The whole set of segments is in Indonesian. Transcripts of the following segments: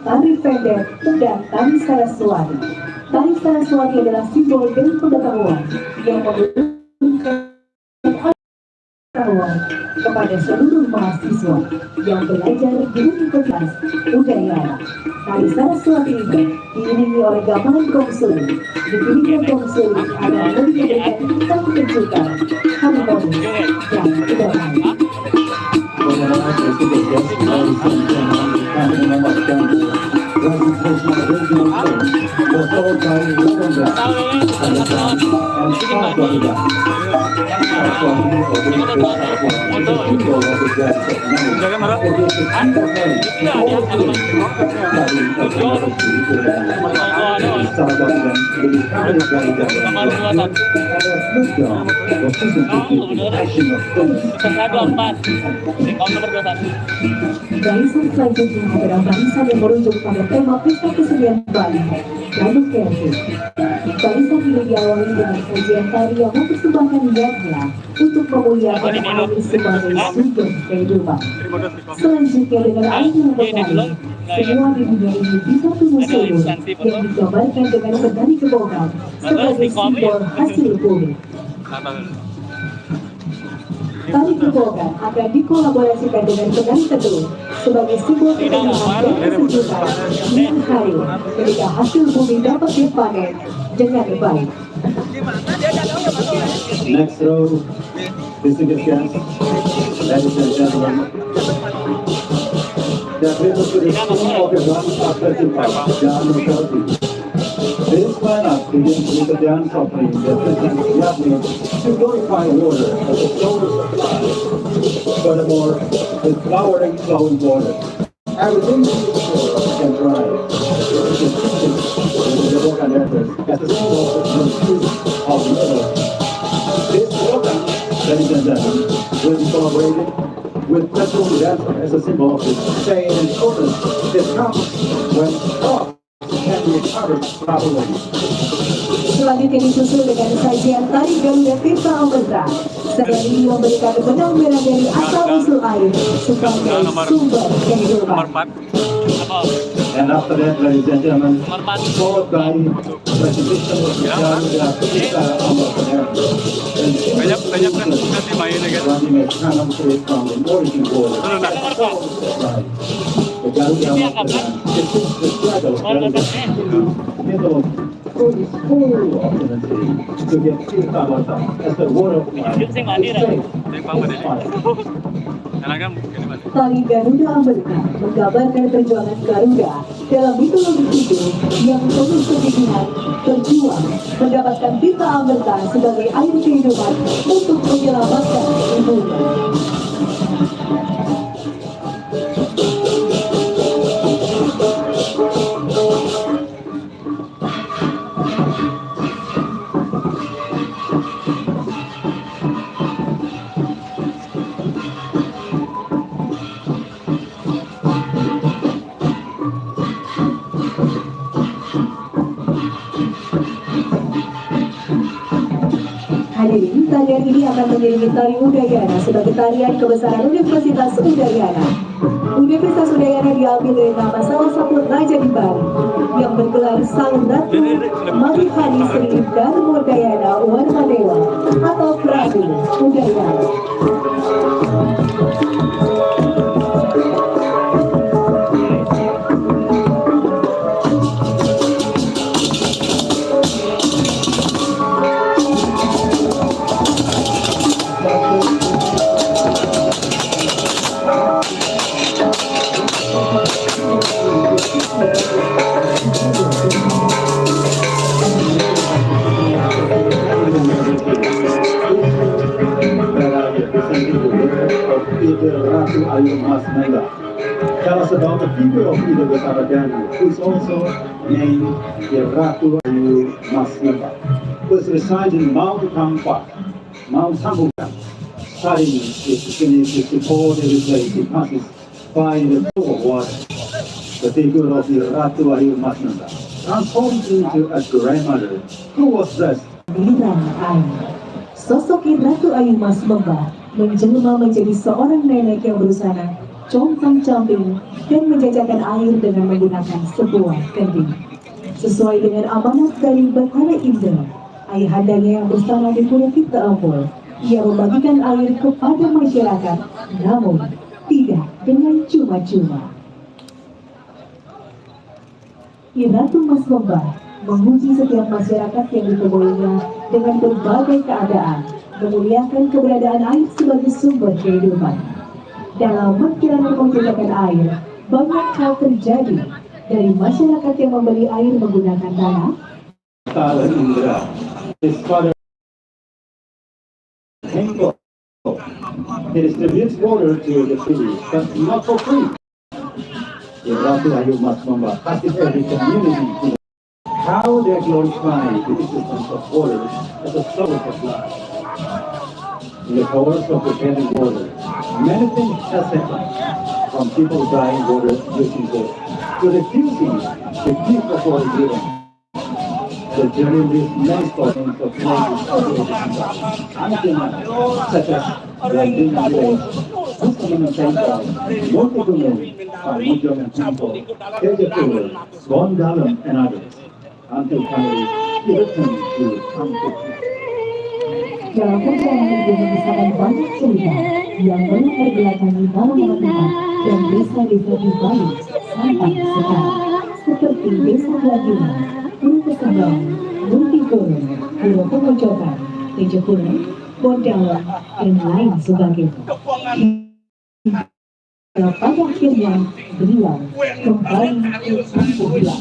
tari pendek, dan tari Saraswati. Tari Saraswati adalah simbol dari pengetahuan yang memberikan pengetahuan kepada seluruh mahasiswa yang belajar di Universitas Udayana. Tari Saraswati ini diiringi oleh gamelan gongsuli. Dipilihnya gongsuli adalah lebih memberikan kita menunjukkan harmonis dan kedamaian. Barisan selanjutnya adalah barisan yang merujuk pada tema pesta kesenian Bali, Danau Kreatif. Barisan ini diawali dengan sajian tari yang mempersembahkan niatnya untuk memuliakan air sebagai sumber kehidupan. Selanjutnya dengan air yang bertari, semua di dunia ini bisa tumbuh subur yang digambarkan dengan penari kebogan sebagai simbol hasil bumi. Tari kebogan akan dikolaborasikan dengan penari teduh sebagai simbol keindahan dan kesejukan yang hari ketika hasil bumi dapat dipanen dengan baik. Next row, distinguished guests, ladies and gentlemen. That brings us to the King of the Dance Festival, Danau Kreatif. This lineup begins with the dance offering that presents Yagni to glorify water as a source of life. Furthermore, with flowering flowing water, everything can thrive. The Bogan Letters as a symbol of the truth of the earth. This program, ladies and gentlemen, will be collaborated with Festival Dancer as a symbol of the pain and illness that comes when thought can be recovered properly. Selanjutnya disusul dengan sajian tari Garuda Tirta Amrita. Sajian ini memberikan benang merah dari asal usul air sebagai sumber kehidupan. And after that, ladies and gentlemen, followed by presentation of the Garuda Tirta Amrita. Banyak kan nanti main ya kan. Running a cannon straight from the origin border. The Garuda Amrita depicts the struggle of the middle of is full of energy to get Tirta Amrita as the water of life. Tari Garuda Amrita menggambarkan perjuangan Garuda dalam mitologi Hindu yang penuh kesedihan, berjuang mendapatkan Tirta Amrita sebagai air kehidupan untuk menyelamatkan ibunya. Hadirin, tarian ini akan mengiringi tari Udayana sebagai tarian kebesaran Universitas Udayana. Universitas Udayana diambil dari nama salah satu raja di Bali yang bergelar Sang Ratu Mahihani Sri Dharmodayana Warmadewa atau Prabu Udayana. Ratu Ayu Mas Nanda. Tell us about the figure of Ida Besaragani, who is also named the Ratu Ayu Mas Nanda, who is resides in Mount Tampa, Mount Tambukan. Studying is finished before they replace it passes by the flow of water. The figure of the Ratu Ayu Mas Nanda transformed into a grandmother who was dressed. Sosok Ratu Ayu Mas Membah menjelma menjadi seorang nenek yang berusaha compang-camping, dan menjajakan air dengan menggunakan sebuah kendi. Sesuai dengan amanat dari Bathara Indra, ayahandanya yang bersama di Pura Tirta Ampul, ia membagikan air kepada masyarakat, namun tidak dengan cuma-cuma. Ratu Mas Lembah menguji setiap masyarakat yang ditemuinya dengan berbagai keadaan, memuliakan keberadaan air sebagai sumber kehidupan. Dalam menjalani menjajakan air, banyak hal terjadi, dari masyarakat yang membeli air menggunakan tanah. Bathara Indra, his father, Hengko, he distributes water to the city, but not for free. Ratu Ayu Mas Lembah passes every community how they glorify the existence of water as a source of life. In the course of preparing water, many things has happened, from people buying water using it to refusing to keep the water given. The journey leads many stories of places until now, such as Landing Village, Bustaman Center, Montegunung, Pamujongan Temple, Tejapur, Bondalam, and others, until finally he returned to Kampung. Dalam perjalanan dia mengisahkan banyak cerita yang melatar belakangi nama-nama tempat dan desa-desa di Bali sampai sekarang, seperti Desa Laguna, Pura Kesambangan, Muntigoro, Pura Pemojokan, Tejapura, Bondalam, dan lain sebagainya. Pada akhirnya beliau kembali ke kampung Biak.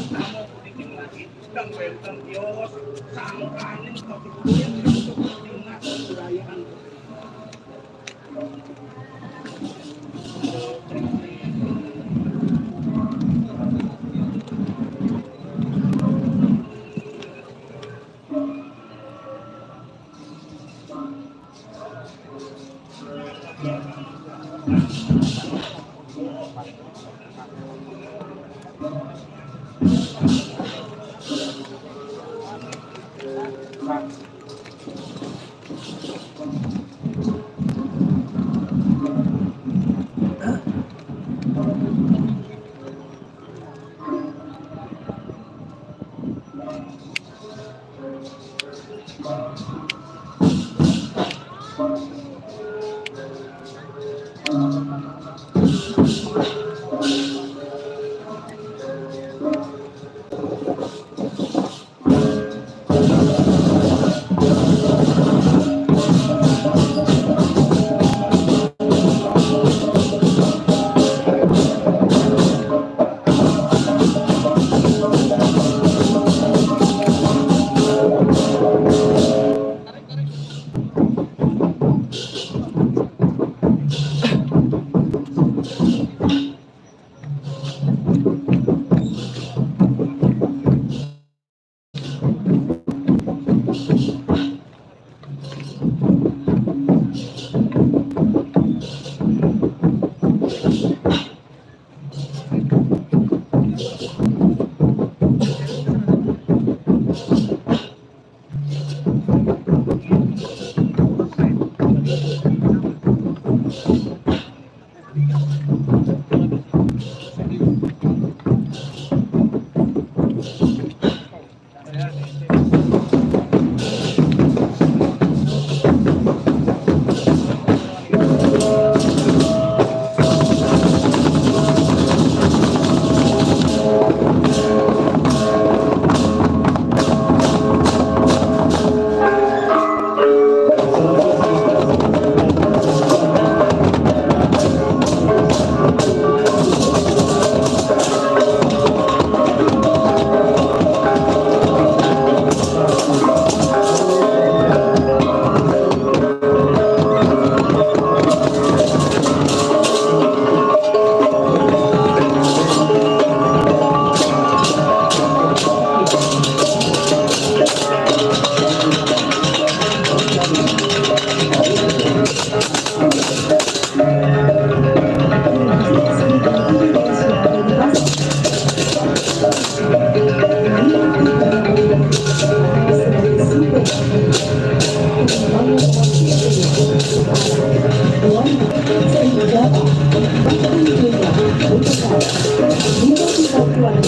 Air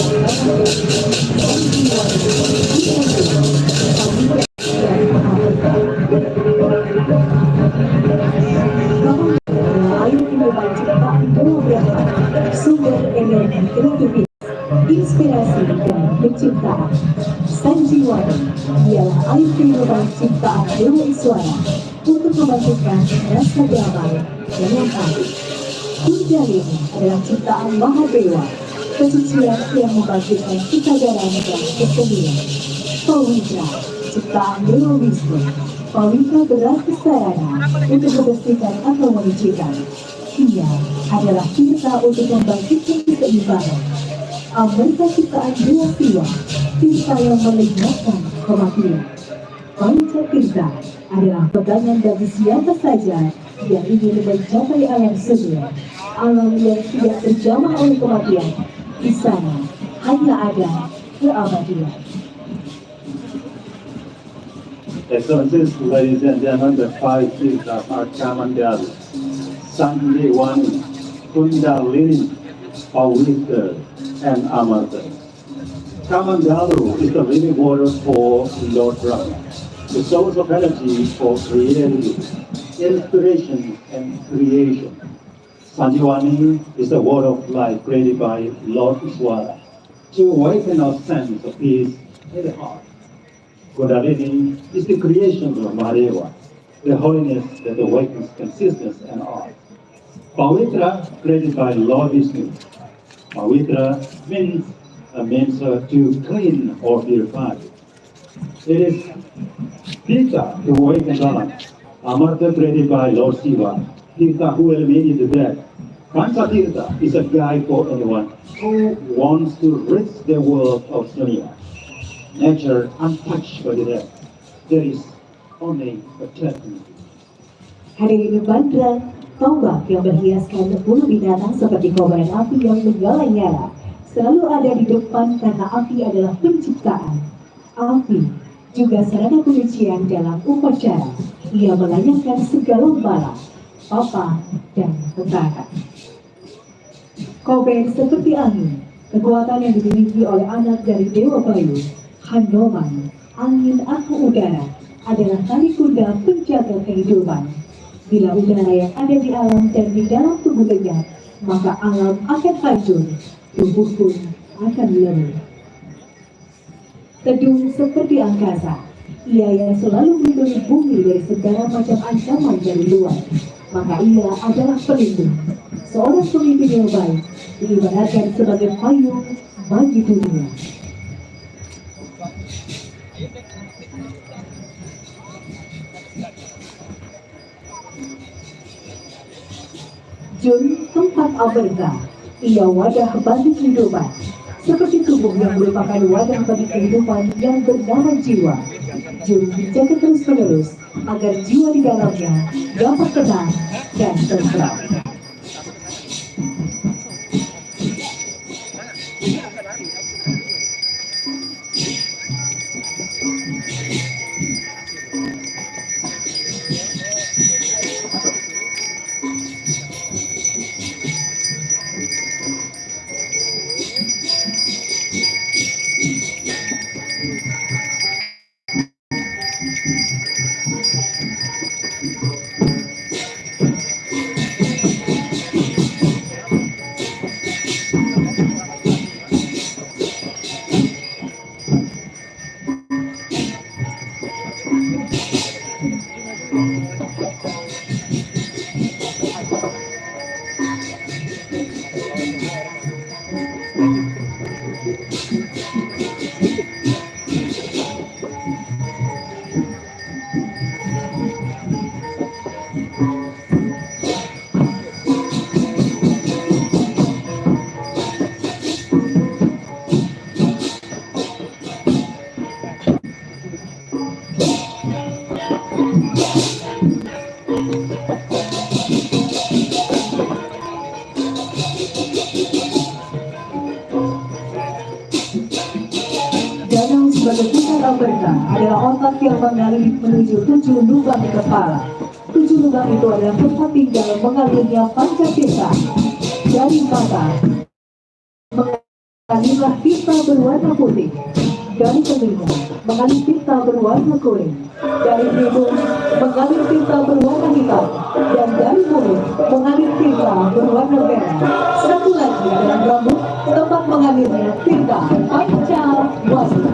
kehidupan ciptaan berubah, sumber energi kreativitas, inspirasi dan penciptaan. Sanjiwani ialah air kehidupan ciptaan Dewa Iswara untuk membangkitkan rasa damai dan empati. Kundalini adalah ciptaan Mahadewa, kesucian yang membangkitkan kesadaran dan kesenian. Pawitra, ciptaan Dewa Wisnu. Pawitra berarti sarana untuk membersihkan atau menyucikan. Ia adalah tirta untuk membangkitkan keseimbangan. Amarta ciptaan Dewa Siwa, tirta yang melenyapkan kematian. Panca tirta adalah pegangan bagi siapa saja yang ingin mencapai alam surga, alam yang tidak terjamah oleh kematian. Di sana hanya ada keabadian. Excellencies, ladies and gentlemen, the five tirthas are Kamandala, Sanjiwani, Kundalini, Pawitra, and Amarta. Kamandalu is the living water for Lord Brahma, the source of energy for creativity, inspiration, and creation. Sanjiwani is the word of life created by Lord Iswara to awaken our sense of peace in the heart. Kundalini is the creation of Mahadeva, the holiness that awakens consciousness and art. Pawitra, created by Lord Vishnu. Pawitra means to clean or purify. It is Tirtha to awaken Dharma. Amarta, created by Lord Shiva. Tirtha who eliminated the dead. Pancha Tirtha is a guide for anyone who wants to reach the world of Sunya. Nature untouched by the dead. There is only eternity. Hadirin Bandra, tombak yang berhiaskan 10 binatang seperti kobaran api yang menyala-nyala selalu ada di depan karena api adalah penciptaan. Api juga sarana penyucian dalam upacara. Ia melayangkan segala bala, papa, dan tentara. Kober seperti angin, kekuatan yang dimiliki oleh anak dari Dewa Bayu, Hanoman, angin atau udara, adalah tali kuda penjaga kehidupan. Bila udara yang ada di alam dan di dalam tubuh lenyap, maka alam akan hancur, tubuh pun akan lemah. Teduh seperti angkasa, ia yang selalu melindungi bumi dari segala macam ancaman dari luar, maka ia adalah pelindung. Seorang pemimpin yang baik diibaratkan sebagai payung bagi dunia. Jun, tempat aberta, ia wadah bagi kehidupan, seperti tubuh yang merupakan wadah bagi kehidupan yang bernama jiwa. Jun dijaga terus-menerus agar jiwa di dalamnya dapat tenang dan tentram. Sebagai pusat aberta adalah otak yang mengalir menuju 7 lubang di kepala. 7 lubang itu adalah tempat tinggal mengalirnya panca tirta dari mata Inilah tinta berwarna putih. Dari telinga mengalir tinta berwarna kuning. Dari hidung mengalir tinta berwarna hitam. Dan dari mulut mengalir tinta berwarna merah. Satu lagi adalah rambut, tempat mengalirnya tinta panca-warna.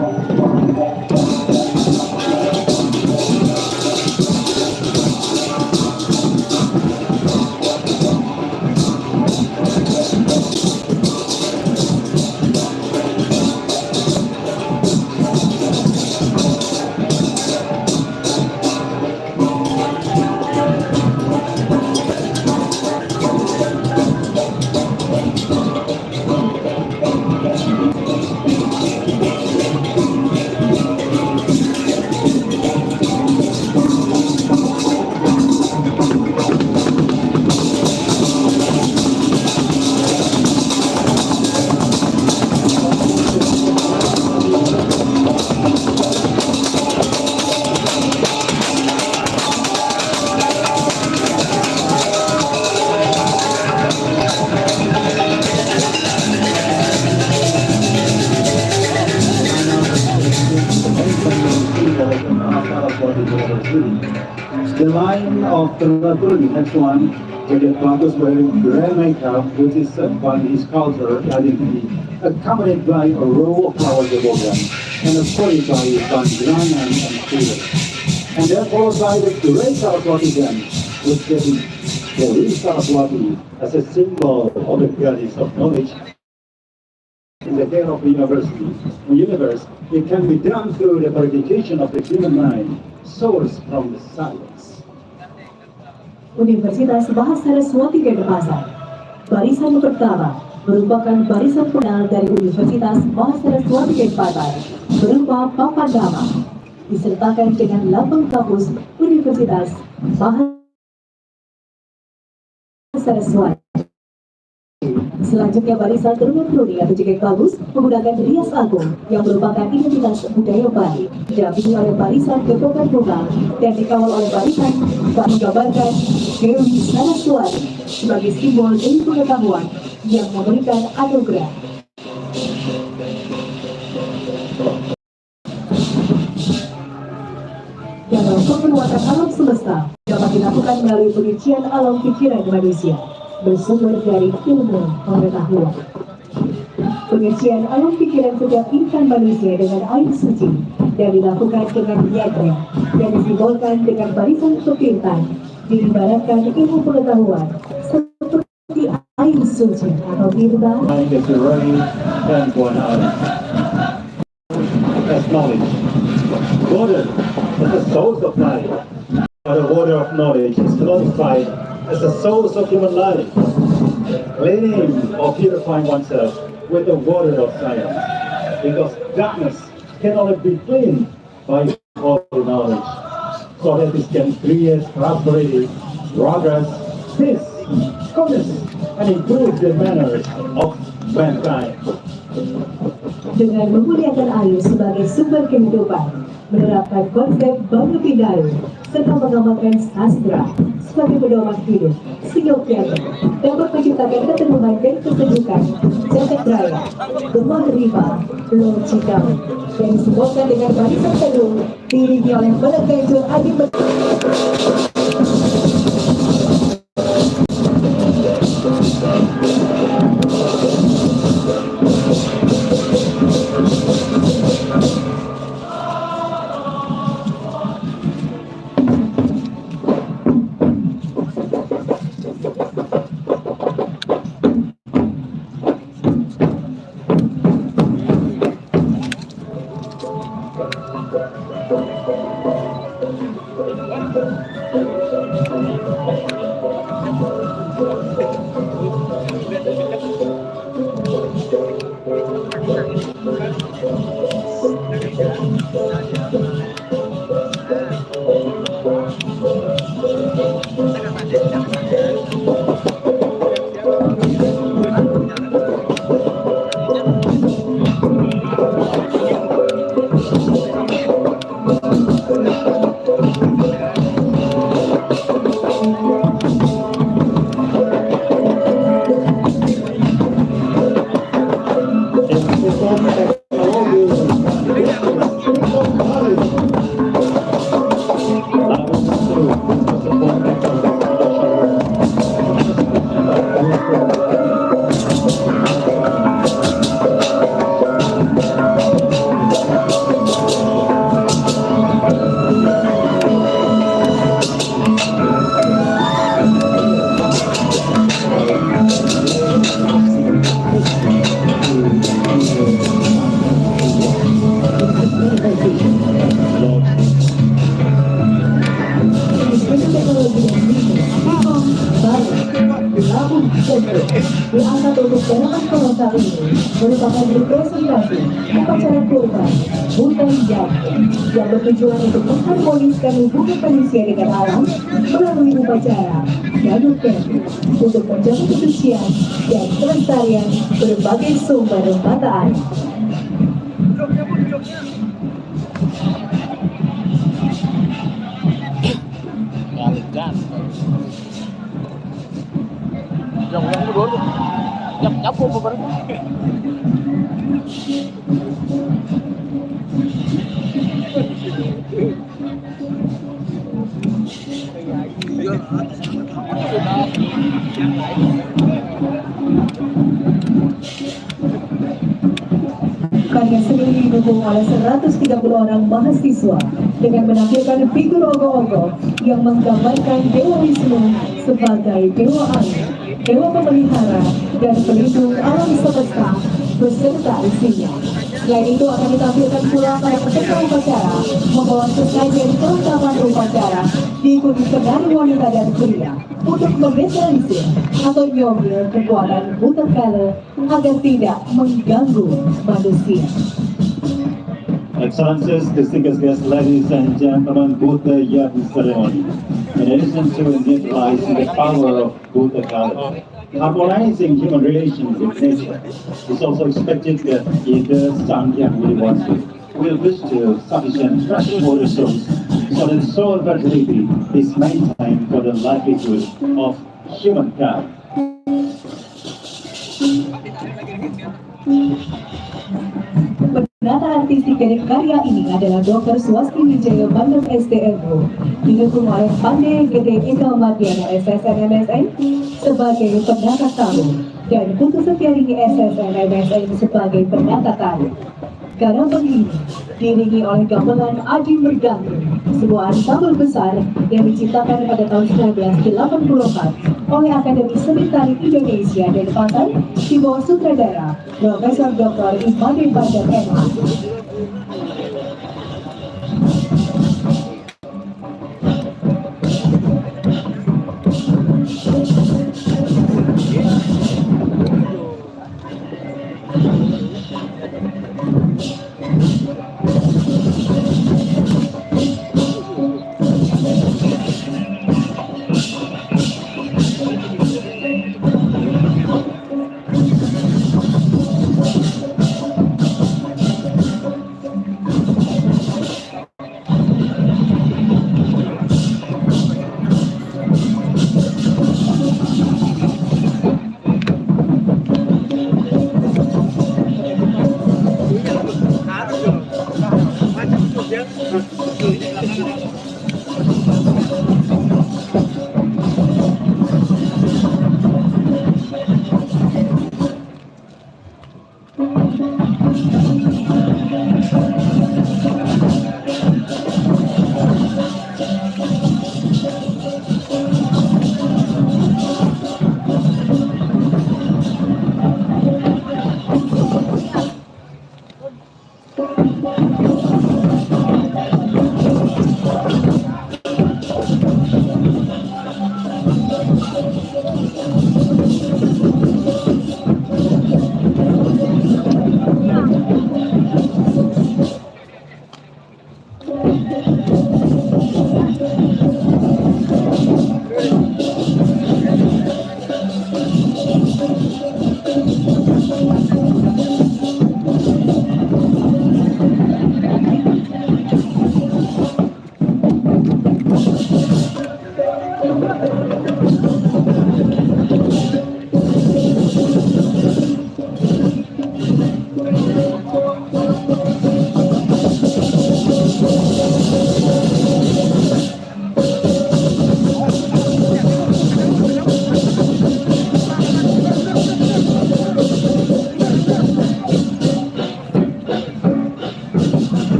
The line of the next one, where the clock is wearing gray makeup, which is by his culture identity, accompanied by a row of flowers above them, and escorted by Bandran and Peter. And then followed by the great Saraswati dance, which is the real Saraswati as a symbol of the goddess of knowledge. In the care of the universe, it can be done through the purification of the human mind, sourced from the silence. Universitas Bahasa Saraswati Denpasar. Barisan pertama merupakan barisan penal dari Universitas Bahasa Saraswati Denpasar berupa papan nama, disertakan dengan lambang kampus Universitas Bahasa Saraswati. Selanjutnya barisan Turun-Turuni atau jegek bagus menggunakan rias agung yang merupakan identitas budaya Bali, didampingi oleh barisan Gepokan Bunga dan dikawal oleh barisan menggambarkan Dewi Saraswati sebagai simbol dari pengetahuan yang memberikan anugerah. Dalam penguatan alam semesta dapat dilakukan melalui pengujian alam pikiran manusia, bersumber dari ilmu pengetahuan. Pengujian alam pikiran setiap insan manusia dengan air suci yang dilakukan dengan yatra yang disimbolkan dengan barisan kepintan, diibaratkan ilmu pengetahuan seperti air suci atau tirta. As knowledge, water is the source of life. The water of knowledge is classified as the source of human life, cleaning or purifying oneself with the water of science, because darkness can only be cleaned by holy knowledge, so that it can create prosperity, progress, peace, goodness, and improve the manners of mankind. Dengan memuliakan air sebagai sumber kehidupan, menerapkan konsep Bangga Pindayu, serta mengamalkan sastra sebagai pedoman hidup, Singapura dapat menciptakan keteguhan dan kesejukan jagat raya, Gemah Riva, Lor Cikamu, yang disimbolkan dengan barisan teduh diiringi oleh penekanjur Adi Diangkat untuk gerakan kolosal ini merupakan representasi upacara kurban hutan jatuh yang bertujuan untuk mengharmoniskan hubungan manusia dengan alam melalui upacara Gadot Kemp untuk menjaga kesucian dan kelestarian berbagai sumber mata air. Yang dulu, yang beberapa. Karya seni didukung oleh 130 orang mahasiswa dengan menampilkan figur ogoh-ogoh yang menggambarkan Dewa Wisnu sebagai Dewa Air, Dewa Pemelihara dan Pelindung alam semesta beserta isinya. Selain itu akan ditampilkan pula para peserta upacara membawa sesajen kelengkapan upacara diikuti penari wanita dan pria untuk menetralisir atau nyombil kekuatan buta kala agar tidak mengganggu manusia. Excellencies, distinguished guests, ladies and gentlemen, Buddha Yadu ceremony. In addition to neutralizing the power of Buddha Kala, harmonizing human relations with nature, it's also expected that either Sanghyang will bestow sufficient fresh water source so that soil fertility is maintained for the livelihood of humankind. Penata artistik dari karya ini adalah Dr. Swasti Wijaya Bandung STMU, didukung oleh Pandey Gede Eka Madiana SSN MSN sebagai penata tamu dan Putu Setiarini SSN MSN sebagai penata tamu. Garapan ini diiringi oleh gamelan Adi Mergantung, sebuah ansambel besar yang diciptakan pada tahun 1984 oleh Akademi Seni Tari Indonesia dan Pantai di bawah sutradara Profesor Dr. Imade Bandar MA.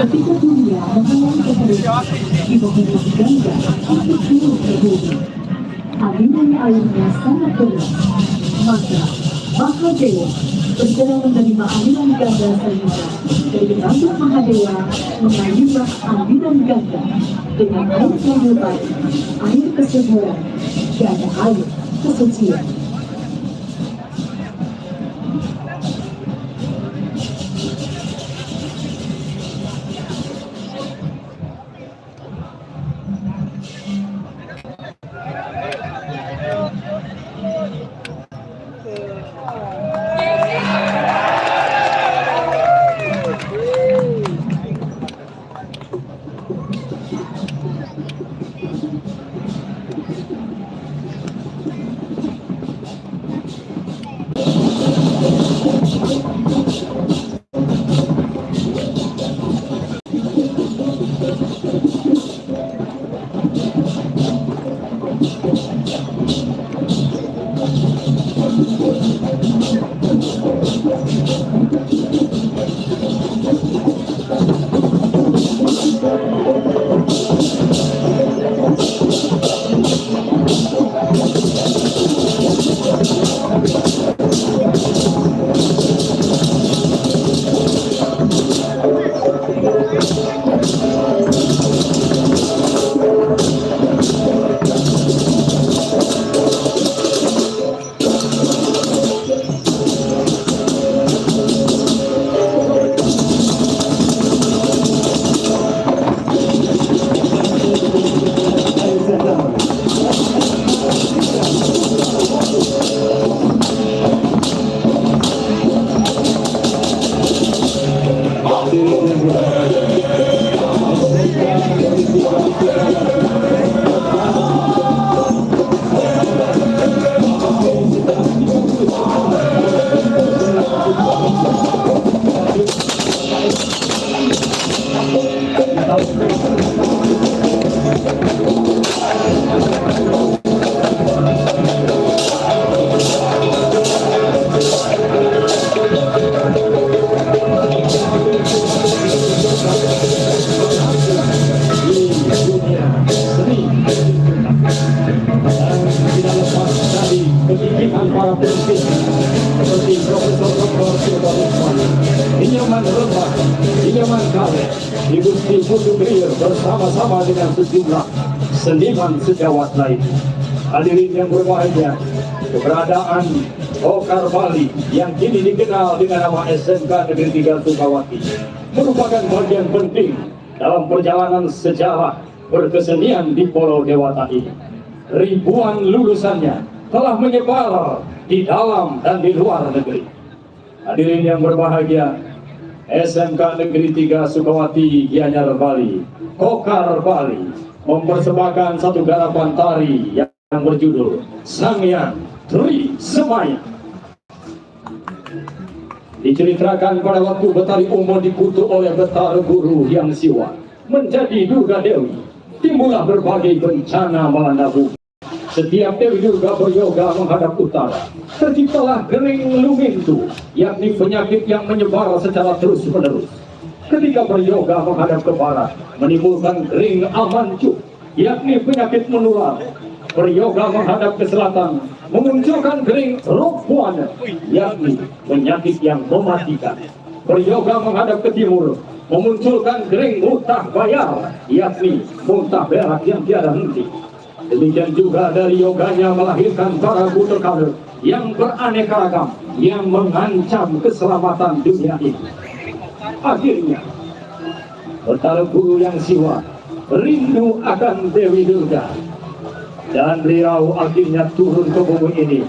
Ketika dunia mengalami kekeringan, diberikan ganda untuk turun ke bumi. Aliran airnya sangat deras, maka Mahadewa bergerak menerima aliran ganda sehingga dari rambut Mahadewa mengalirlah aliran ganda dengan air kehidupan, air kesuburan, dan air kesucian. bersama-sama dengan sejumlah seniman sejawat lain. Hadirin yang berbahagia, keberadaan Golkar Bali yang kini dikenal dengan nama SMK Negeri 3 Sukawati merupakan bagian penting dalam perjalanan sejarah berkesenian di Pulau Dewata ini. Ribuan lulusannya telah menyebar di dalam dan di luar negeri. Hadirin yang berbahagia, SMK Negeri 3 Sukawati Gianyar Bali, Golkar Bali mempersembahkan satu garapan tari yang berjudul Sanghyang Tri Semaya. Diceritakan pada waktu Betari Umo dikutuk oleh Betara Guru Hyang Siwa menjadi Durga Dewi, timbullah berbagai bencana melanda bumi. Setiap Dewi Durga beryoga menghadap utara, terciptalah Gering Lumintu, yakni penyakit yang menyebar secara terus-menerus. Ketika beryoga menghadap ke barat, menimbulkan Gering Amancu, yakni penyakit menular. Beryoga menghadap ke selatan, memunculkan Gering Rokbuana, yakni penyakit yang mematikan. Beryoga menghadap ke timur, memunculkan Gering Muntah Bayar, yakni muntah berak yang tiada henti. Demikian juga dari yoganya melahirkan para buta kader yang beraneka ragam, yang mengancam keselamatan dunia ini. Akhirnya, Betara Guru yang Siwa rindu akan Dewi Durga, dan beliau akhirnya turun ke bumi ini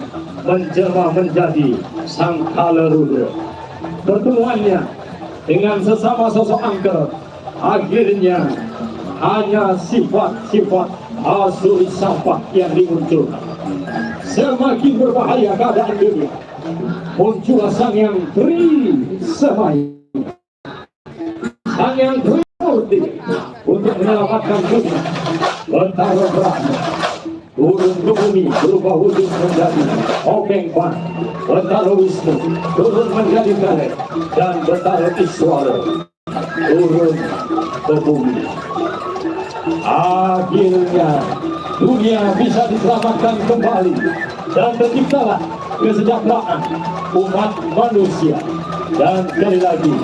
menjelma menjadi Sang Kalerudra. Pertemuannya dengan sesama sosok angker akhirnya hanya sifat-sifat asuri sampah yang dimunculkan. Semakin berbahaya keadaan dunia, muncullah Sanghyang Tri Semaya, Sanghyang Tri Murti, untuk menyelamatkan dunia. Betara Brahma turun ke bumi berubah wujud menjadi Openg Pan. Betara Wisnu turun menjadi Kale, dan Betara Iswara turun ke bumi. Akhirnya dunia bisa diselamatkan kembali dan terciptalah kesejahteraan umat manusia. Dan sekali lagi,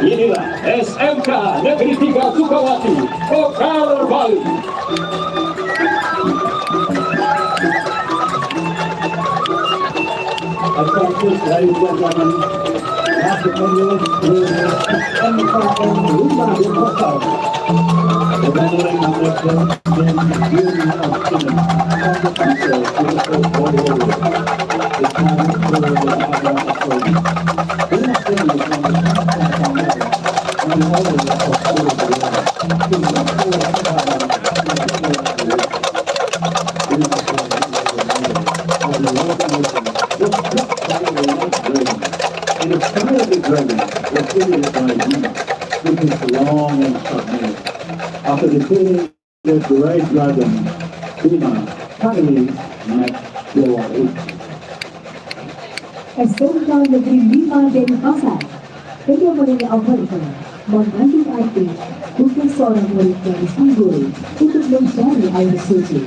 inilah SMK Negeri 3 Sukawati, Golkar Bali. Akses dari pelaksanaan masuk menyulut MKM Rumah Demokrasi dengan yang mereka dan dunia optimis untuk bisa untuk berwujud. In the sky of the dragon, located by Yima, which is long and submerged. After defeating the great dragon, Yima finally met Dewa. SMK Negeri 5 Denpasar, Kedamaian Amerika, mengandung arti untuk seorang murid dari sang guru untuk mencari air suci.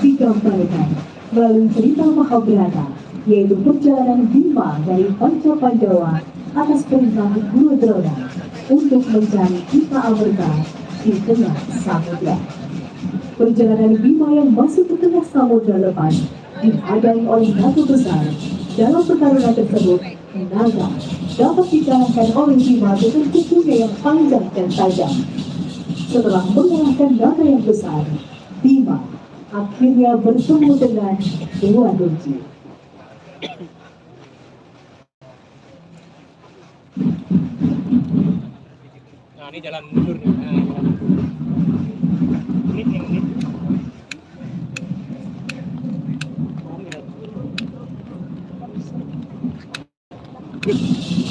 Digambarkan melalui cerita Mahabharata, yaitu perjalanan Bima dari Panca Pandawa atas perintah Guru Drona untuk mencari Kita Amerta di tengah samudra. Perjalanan Bima yang masuk ke tengah samudra lepas dihadang oleh naga besar. Dalam pertarungan tersebut, naga dapat dikalahkan oleh Bima dengan kukunya yang panjang dan tajam. Setelah mengalahkan naga yang besar, Bima akhirnya bertemu dengan Dewa Dunci. Nah, ini jalan mundur nih. Ini.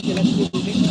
Jalan mundur nih.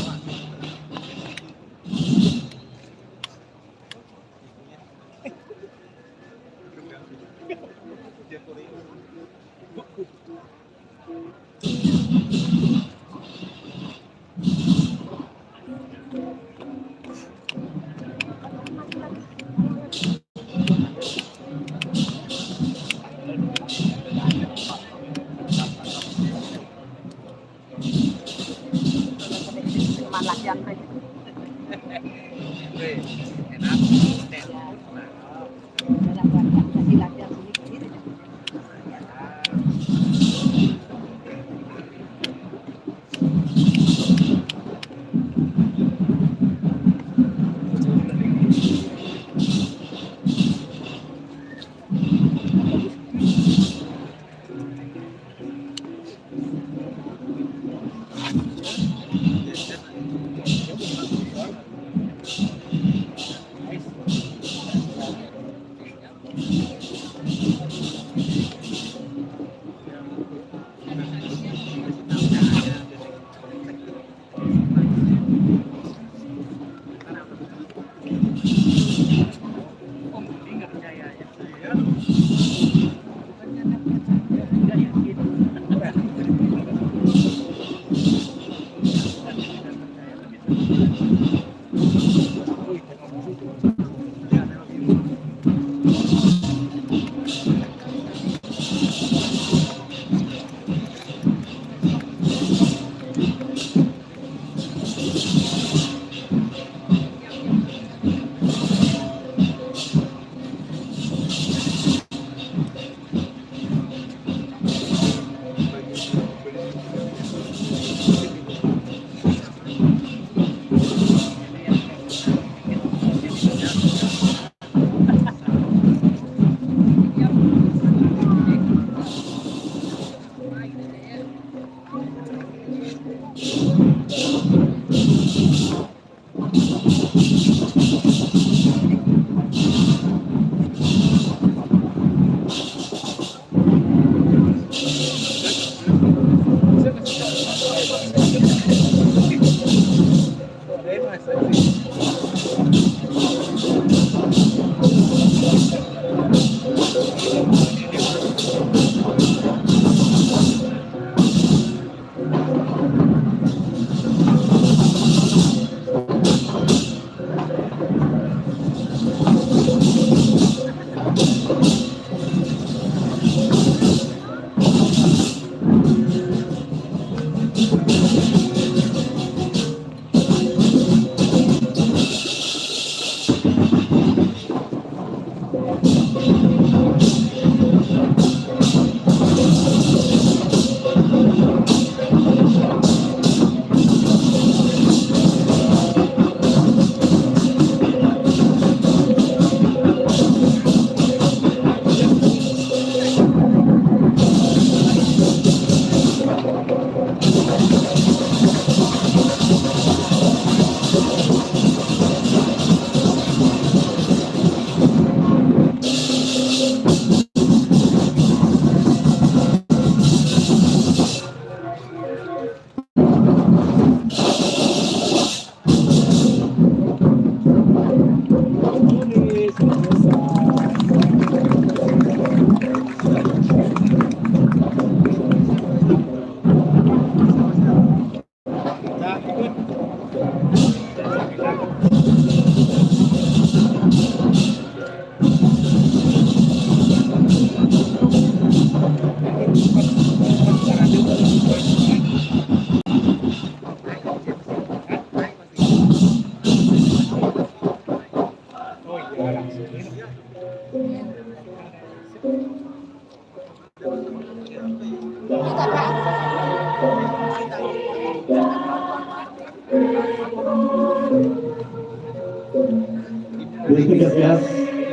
Distinguished guests,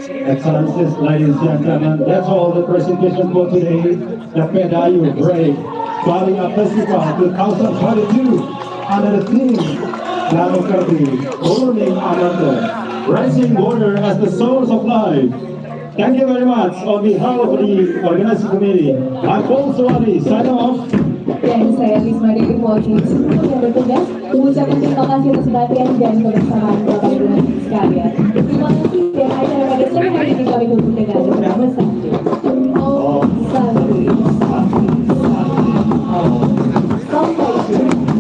Excellencies, ladies and gentlemen, that's all the presentation for today. The Pedayu Break Balinga Festival 2022 under the theme Nanokerti, Burning Ananda, Rising Water as the source of life. Thank you very much on behalf of the organizing committee. I'm Paul Suwadi, sign off. Dan saya Risma Dewi Mewakili seluruh yang bertugas mengucapkan terima kasih atas perhatian dan kebersamaan Bapak Ibu dan sekalian. Terima kasih dan acara pada sore hari ini kami tutup dengan doa bersama. Om Santi. Sampai jumpa.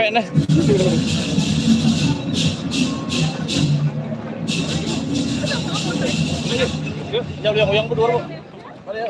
capek nah. Yuk, jauh yang berdua, Bu. Mari ya.